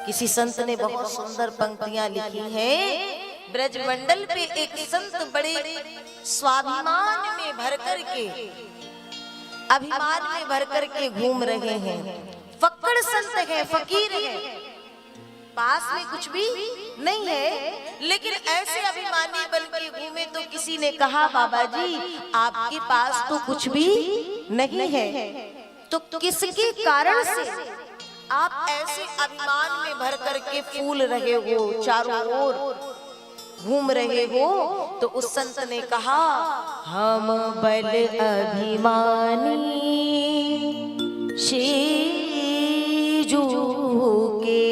किसी संत ने बहुत सुंदर पंक्तियां लिखी हैं। ब्रजमंडल पे एक संत बड़े स्वाभिमान में भर करके, अभिमान में भर करके घूम रहे हैं। फक्कड़ संत है, फकीर है, पास में कुछ भी नहीं है, लेकिन ऐसे अभिमानी बन के घूमे तो किसी ने कहा बाबा जी आपके पास तो कुछ भी नहीं है, तो किसके कारण से आप ऐसे अभिमान में भर करके फूल रहे हो, चारों ओर घूम रहे हो? तो उस संत ने कहा हम बल अभिमानी श्रीजू के,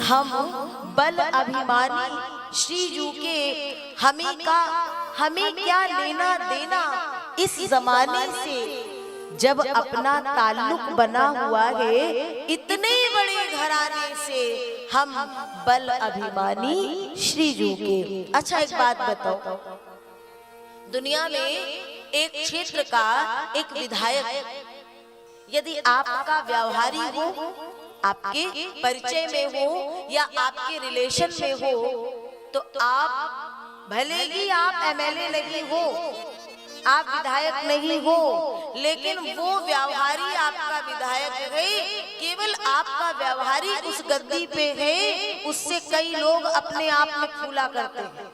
हम बल अभिमानी श्रीजू के, हमें क्या लेना देना इस जमाने से, जब अपना ताल्लुक बना हुआ है इतने बड़े घराने से, हम बल अभिमानी श्रीजू के। अच्छा एक बात बताओ, दुनिया में एक क्षेत्र का एक विधायक यदि आपका व्यवहारी हो, आपके परिचय में हो या आपके रिलेशन में हो, तो आप भले ही आप एमएलए नहीं हो, आप विधायक नहीं हो, लेकिन वो व्यवहारी आपका विधायक है, केवल आपका व्यवहारी उस गद्दी पे है, उससे कई लोग अपने आप में फूला करते हैं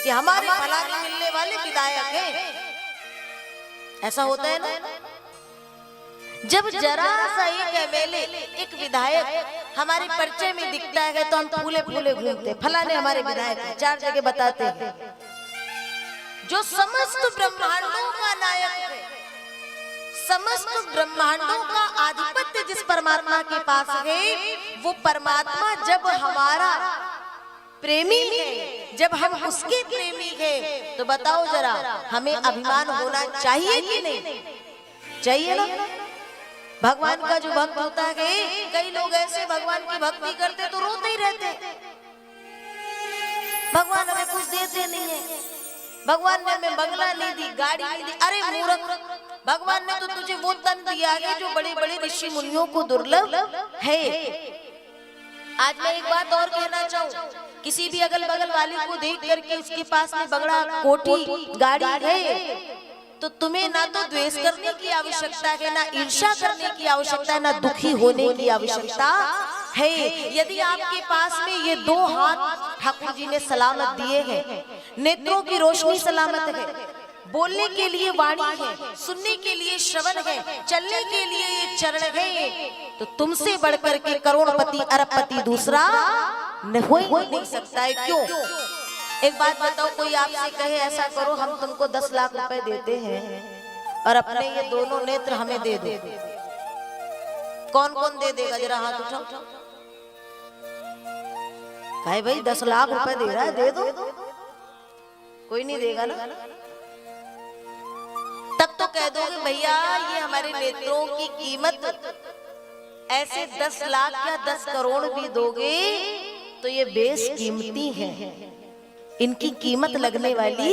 कि हमारे फलाने मिलने वाले विधायक हैं। ऐसा होता है ना? जब जरा सा एक एमएलए, एक विधायक हमारे परिचय में दिखता है तो हम फूले फूले घूमते, फलाने हमारे विधायक हैं, चार जगह बताते हैं। जो समस्त ब्रह्मांडों का नायक है, समस्त ब्रह्मांडों का आधिपत्य जिस परमात्मा के पास है, वो परमात्मा जब हमारा प्रेमी है, जब हम उसके प्रेमी हैं, तो बताओ जरा हमें अभिमान होना चाहिए कि नहीं चाहिए ना? भगवान का जो भक्त होता है, कई लोग ऐसे भगवान की भक्ति करते तो रोते ही रहते, भगवान हमें कुछ देते नहीं है, भगवान ने हमें बंगला नहीं दी, गाड़ी नहीं दी। अरे मूर्ख, भगवान ने तो तुझे वो तन दिया है जो बड़े बड़े ऋषि मुनियों को दुर्लभ है। आज मैं एक बात और कहना चाहूँ, किसी भी अगल बगल वाले को देख करके उसके पास में बंगला, कोठी, गाड़ी है, तो तुम्हें ना तो द्वेष करने की आवश्यकता है, ना ईर्ष्या करने की आवश्यकता है, ना दुखी होने की आवश्यकता है। यदि आपके पास में ये दो हाथ ठाकुर जी ने सलामत दिए हैं, नेत्रों की रोशनी सलामत है, बोलने के लिए वाणी है, सुनने के लिए श्रवण है, चलने के लिए ये चरण है, तो तुमसे बढ़कर के करोड़पति अरबपति दूसरा हो ही नहीं सकता है। क्यों? एक बात बताओ, कोई आपसे कहे ऐसा करो हम तुमको 10 लाख रुपए देते हैं और अपने ये दोनों नेत्र हमें दे दो, कौन कौन दे देगा? जरा हाथ उठाओ। भाई भाई 10 लाख रुपए दे रहा है, दे दो। कोई नहीं देगा ना? तब तो कह दोगे भैया ये हमारे नेत्रों की कीमत, ऐसे 10 लाख या 10 करोड़ भी दोगे तो ये बेशकीमती है, इनकी कीमत लगने वाली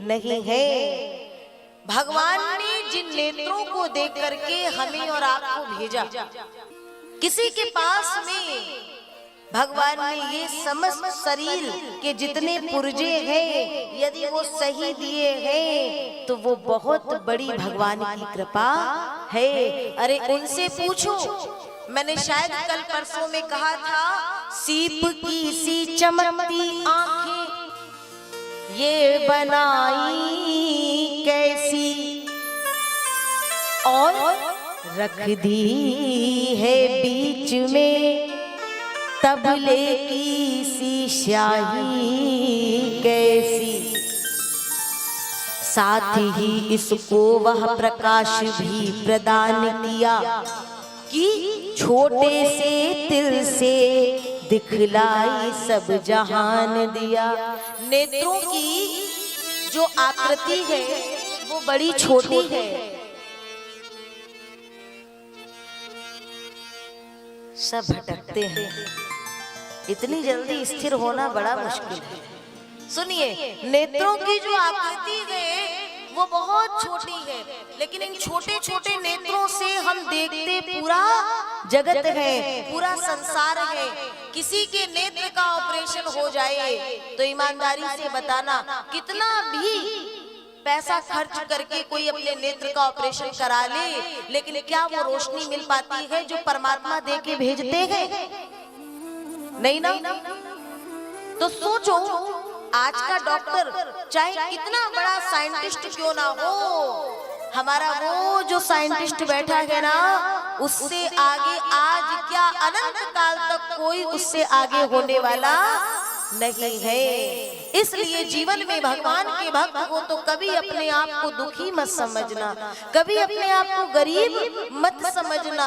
नहीं है। भगवान ने जिन नेत्रों को देख करके हमें और आपको भेजा, किसी के पास में भगवान ने ये समस्त शरीर के जितने पुर्जे हैं, यदि वो सही दिए हैं तो वो बहुत बड़ी भगवान की कृपा है। अरे उनसे पूछो, मैंने शायद कल परसों में कहा था, सीप की सी चमकती आंखें ये बनाई कैसी, और रख दी है बीच में तबले की सी स्याही कैसी, साथ ही इसको वह प्रकाश भी प्रदान किया कि छोटे से तिल से दिखलाई सब जहान दिया। नेत्रों की जो आकृति है वो बड़ी छोटी है, सब भटकते हैं, इतनी जल्दी स्थिर होना बड़ा मुश्किल है। सुनिए, नेत्रों की जो आकृति है वो बहुत छोटी है, लेकिन इन छोटे छोटे नेत्रों से हम देखते पूरा जगत है, पूरा संसार है, किसी के नेत्र का ऑपरेशन हो जाए तो ईमानदारी से बताना, कितना भी पैसा खर्च करके कोई अपने नेत्र का ऑपरेशन करा ले, लेकिन क्या वो रोशनी मिल पाती है जो परमात्मा दे के भेजते हैं? नहीं ना। तो सोचो, आज का डॉक्टर चाहे कितना बड़ा साइंटिस्ट क्यों ना हो, हमारा वो जो साइंटिस्ट बैठा है ना, उससे आगे आज क्या अनंत काल तक कोई उससे आगे होने वाला नहीं है। इसलिए जीवन में भगवान के भक्त हो तो कभी अपने आप को दुखी मत समझना, कभी अपने आप को गरीब मत समझना।